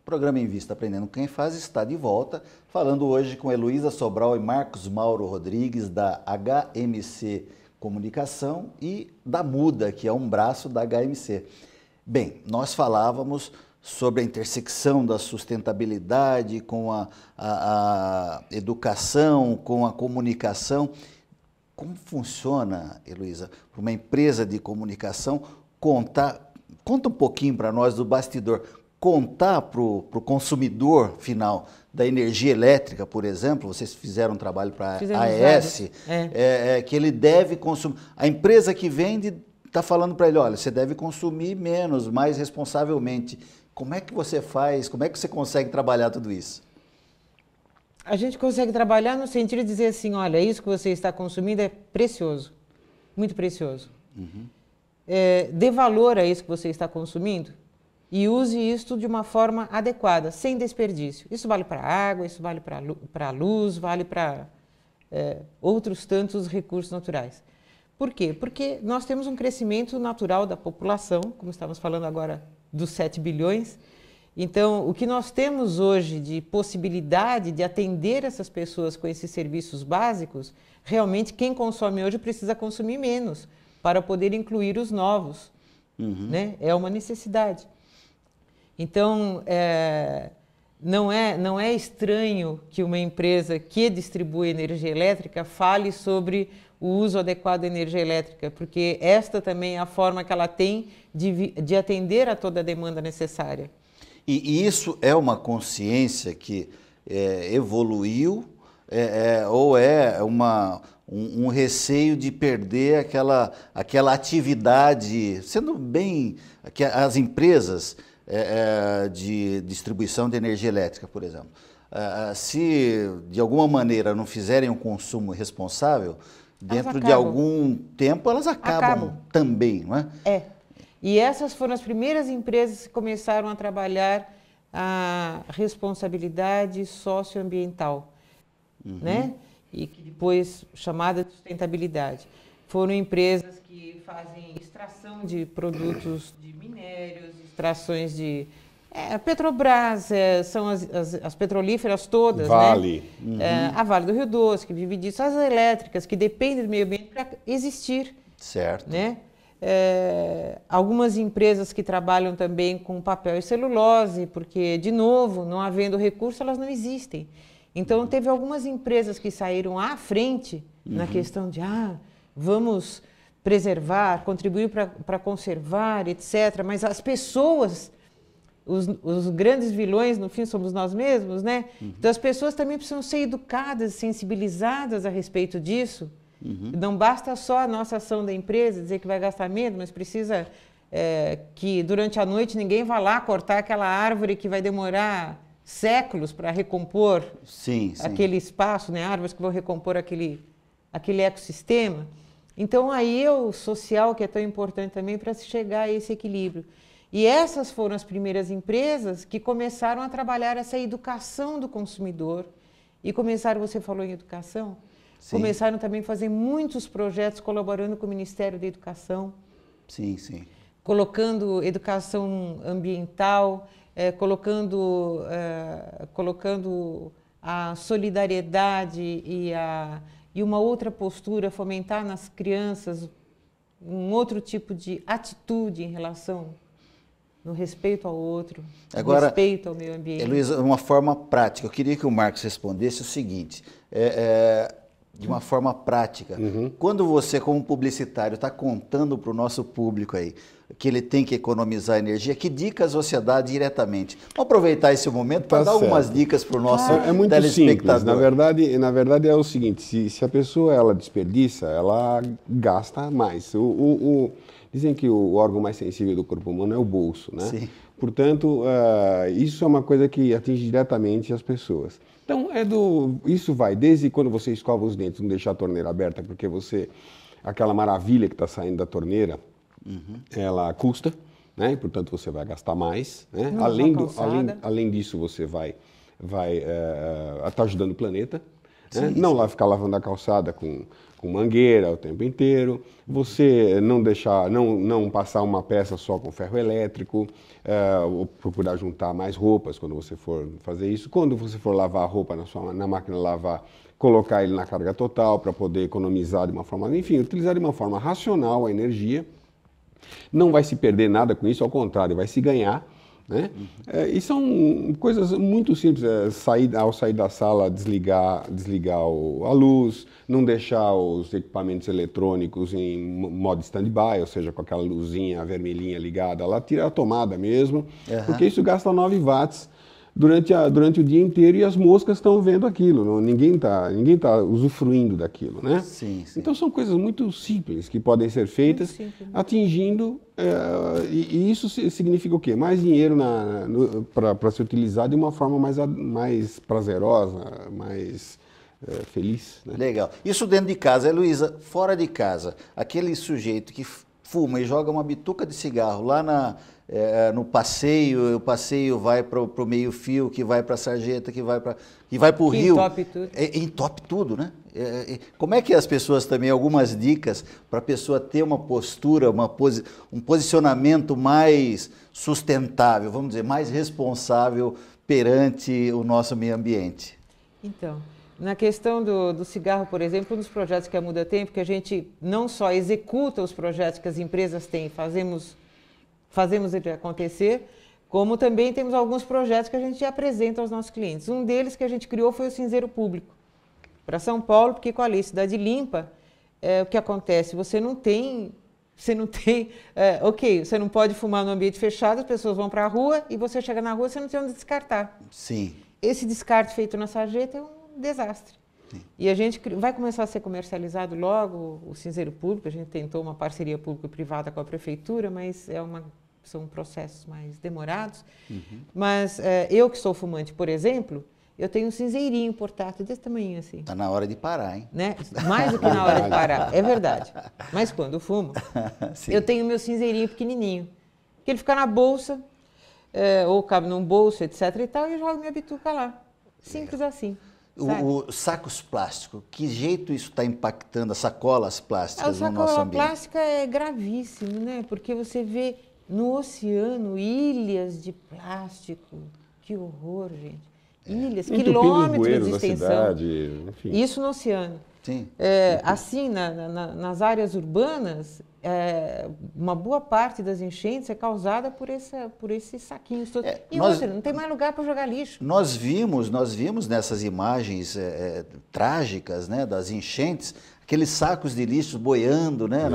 Programa Invista Aprendendo Quem Faz está de volta, falando hoje com Heloísa Sobral e Marcos Mauro Rodrigues, da HMC Comunicação e da Muda, que é um braço da HMC. Bem, nós falávamos sobre a intersecção da sustentabilidade com a educação, com a comunicação. Como funciona, Heloísa, para uma empresa de comunicação conta um pouquinho para nós do bastidor, contar para o consumidor final da energia elétrica, por exemplo, vocês fizeram um trabalho para a AES, que ele deve consumir. A empresa que vende está falando para ele, olha, você deve consumir menos, mais responsavelmente. Como é que você faz, como é que você consegue trabalhar tudo isso? A gente consegue trabalhar no sentido de dizer assim, olha, isso que você está consumindo é precioso, muito precioso. Uhum. Dê valor a isso que você está consumindo e use isso de uma forma adequada, sem desperdício. Isso vale para a água, isso vale para a luz, vale para outros tantos recursos naturais. Por quê? Porque nós temos um crescimento natural da população, como estamos falando agora dos 7 bilhões. Então, o que nós temos hoje de possibilidade de atender essas pessoas com esses serviços básicos, realmente quem consome hoje precisa consumir menos para poder incluir os novos. Uhum. Né? É uma necessidade. Então, não é estranho que uma empresa que distribui energia elétrica fale sobre o uso adequado da energia elétrica, porque esta também é a forma que ela tem de atender a toda a demanda necessária. E isso é uma consciência que evoluiu ou é um receio de perder aquela atividade, sendo bem, que as empresas de distribuição de energia elétrica, por exemplo, se de alguma maneira não fizerem um consumo responsável, dentro de algum tempo elas acabam também, não é? E essas foram as primeiras empresas que começaram a trabalhar a responsabilidade socioambiental, né? E que depois chamada de sustentabilidade. Foram empresas que fazem extração de produtos de minérios, extrações de... a Petrobras, são as petrolíferas todas, Vale. né? A Vale do Rio Doce, que vive disso, as elétricas, que dependem do meio ambiente para existir. Certo. Né? Algumas empresas que trabalham também com papel e celulose, porque, de novo, não havendo recurso, elas não existem. Então, teve algumas empresas que saíram à frente na questão de vamos preservar, contribuir para conservar, etc. Mas as pessoas, os grandes vilões, no fim, somos nós mesmos, né? Então, as pessoas também precisam ser educadas, sensibilizadas a respeito disso. Não basta só a nossa ação da empresa, dizer que vai gastar menos, mas precisa que durante a noite ninguém vá lá cortar aquela árvore que vai demorar séculos para recompor aquele espaço, né? Árvores que vão recompor aquele ecossistema. Então, aí é o social que é tão importante também para se chegar a esse equilíbrio. E essas foram as primeiras empresas que começaram a trabalhar essa educação do consumidor. E começaram, você falou em educação, começaram também a fazer muitos projetos colaborando com o Ministério da Educação. Sim, sim. Colocando educação ambiental, colocando a solidariedade e uma outra postura, fomentar nas crianças um outro tipo de atitude em relação no respeito ao outro, no respeito ao meio ambiente. Heloísa, uma forma prática, eu queria que o Marcos respondesse o seguinte, de uma forma prática, quando você, como publicitário, está contando para o nosso público aí que ele tem que economizar energia, que dicas você dá diretamente? Vamos aproveitar esse momento para dar algumas dicas para o nosso muito telespectador. Simples. Na verdade é o seguinte, se a pessoa ela desperdiça, ela gasta mais. Dizem que o órgão mais sensível do corpo humano é o bolso, né? Sim. Portanto, isso é uma coisa que atinge diretamente as pessoas. Então, isso vai desde quando você escova os dentes, não deixar a torneira aberta, porque aquela maravilha que está saindo da torneira, ela custa, né? E, portanto, você vai gastar mais. Né? Além disso, você vai estar ajudando o planeta. Né? Não lá ficar lavando a calçada com mangueira o tempo inteiro, você não deixar, não passar uma peça só com ferro elétrico, ou procurar juntar mais roupas quando você for fazer isso. Quando você for lavar a roupa na máquina de lavar, colocar ele na carga total para poder economizar de uma forma, enfim, utilizar de uma forma racional a energia. Não vai se perder nada com isso, ao contrário, vai se ganhar. Né? E são coisas muito simples, ao sair da sala, desligar a luz, não deixar os equipamentos eletrônicos em modo stand-by, ou seja, com aquela luzinha vermelhinha ligada lá, tirar a tomada mesmo, porque isso gasta 9 watts durante o dia inteiro e as moscas estão vendo aquilo, ninguém tá usufruindo daquilo, né? Sim. Então são coisas muito simples que podem ser feitas, atingindo, e isso significa o quê? Mais dinheiro para se utilizar de uma forma mais prazerosa, mais feliz. Né? Legal. Isso dentro de casa. Heloísa, fora de casa, aquele sujeito que fuma e joga uma bituca de cigarro lá no passeio, o passeio vai para o meio-fio, que vai para a sarjeta, que vai para o rio. Entope tudo. Entope tudo, né? Como é que as pessoas também, algumas dicas para a pessoa ter uma postura, um posicionamento mais sustentável, vamos dizer, mais responsável perante o nosso meio ambiente? Então, na questão do cigarro, por exemplo, um dos projetos que a Muda tem, porque a gente não só executa os projetos que as empresas têm, fazemos ele acontecer, como também temos alguns projetos que a gente apresenta aos nossos clientes. Um deles que a gente criou foi o cinzeiro público para São Paulo, porque com a Lei Cidade Limpa, o que acontece? Você não pode fumar no ambiente fechado, as pessoas vão para a rua e você chega na rua, você não tem onde descartar. Sim. Esse descarte feito na sarjeta é um desastre. Sim. E a gente vai começar a ser comercializado logo o cinzeiro público. A gente tentou uma parceria público-privada com a prefeitura, mas são processos mais demorados. Mas eu que sou fumante, por exemplo, eu tenho um cinzeirinho portátil desse tamanho assim. Está na hora de parar, hein? Né? Mais do que na hora de parar, é verdade. Mas quando eu fumo, eu tenho meu cinzeirinho pequenininho, que ele fica na bolsa, ou cabe num bolso, etc. e tal, e eu jogo minha bituca lá. Simples assim. Os sacos plásticos, que jeito isso está impactando as sacolas plásticas no nosso ambiente? A plástica é gravíssimo, né? Porque você vê no oceano ilhas de plástico. Que horror, gente. Ilhas, quilômetros de extensão. Cidade, enfim. Isso no oceano. Sim. Assim, nas áreas urbanas, uma boa parte das enchentes é causada por esses saquinhos todos. Outra, não tem mais lugar para jogar lixo. Nós vimos nessas imagens trágicas, né, das enchentes, aqueles sacos de lixo boiando, né,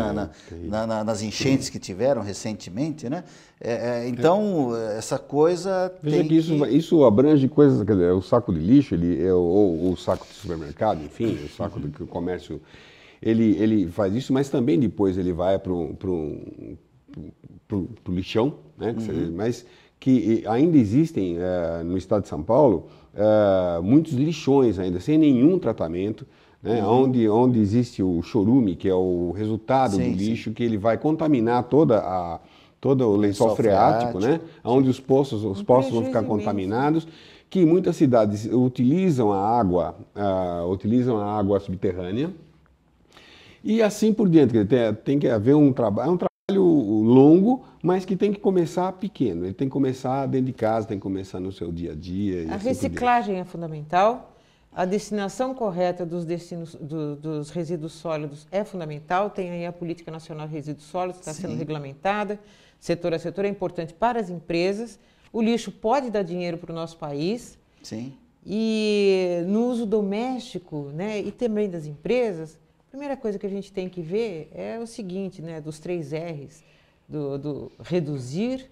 nas enchentes que tiveram recentemente, né? Então, essa coisa Veja que isso abrange coisas, quer dizer, o saco de lixo, ou o saco de supermercado, enfim, o saco do comércio, ele faz isso, mas também depois ele vai para o lixão, né? Mas que ainda existem no estado de São Paulo muitos lixões ainda, sem nenhum tratamento, né? Onde existe o chorume, que é o resultado do lixo, que ele vai contaminar todo o lençol freático, né? Onde os poços vão ficar contaminados, que muitas cidades utilizam a água subterrânea, e assim por diante. Tem que haver um trabalho longo, mas que tem que começar pequeno. Ele tem que começar dentro de casa, tem que começar no seu dia a dia. A reciclagem é fundamental. A destinação correta dos resíduos sólidos é fundamental. Tem aí a Política Nacional de Resíduos Sólidos, está sendo regulamentada, setor a setor, é importante para as empresas. O lixo pode dar dinheiro para o nosso país. Sim. E no uso doméstico, né, e também das empresas, a primeira coisa que a gente tem que ver é o seguinte, né, dos 3 R's, do reduzir,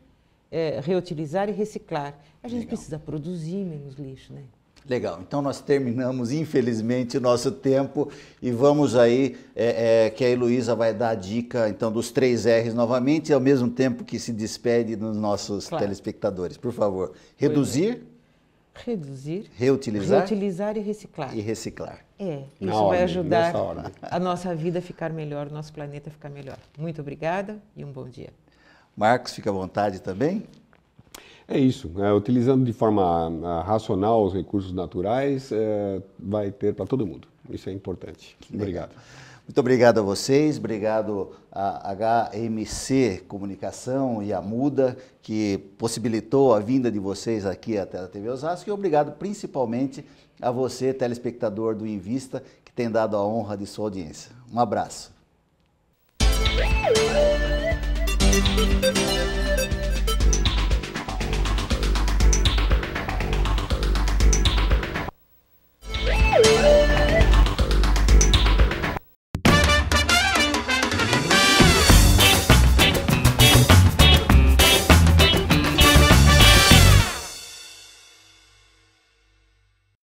reutilizar e reciclar. A gente precisa produzir menos lixo, né? Legal, então nós terminamos, infelizmente, o nosso tempo e vamos aí, que a Heloísa vai dar a dica, então, dos 3 R's novamente, e ao mesmo tempo que se despede dos nossos telespectadores. Por favor, reduzir, reutilizar e reciclar. Isso vai ajudar a nossa vida a ficar melhor, o nosso planeta a ficar melhor. Muito obrigada e um bom dia. Marcos, fica à vontade também. É isso, utilizando de forma racional os recursos naturais, vai ter para todo mundo. Isso é importante. Obrigado. Muito obrigado a vocês, obrigado à HMC Comunicação e à Muda, que possibilitou a vinda de vocês aqui até a TV Osasco, e obrigado principalmente a você, telespectador do Invista, que tem dado a honra de sua audiência. Um abraço.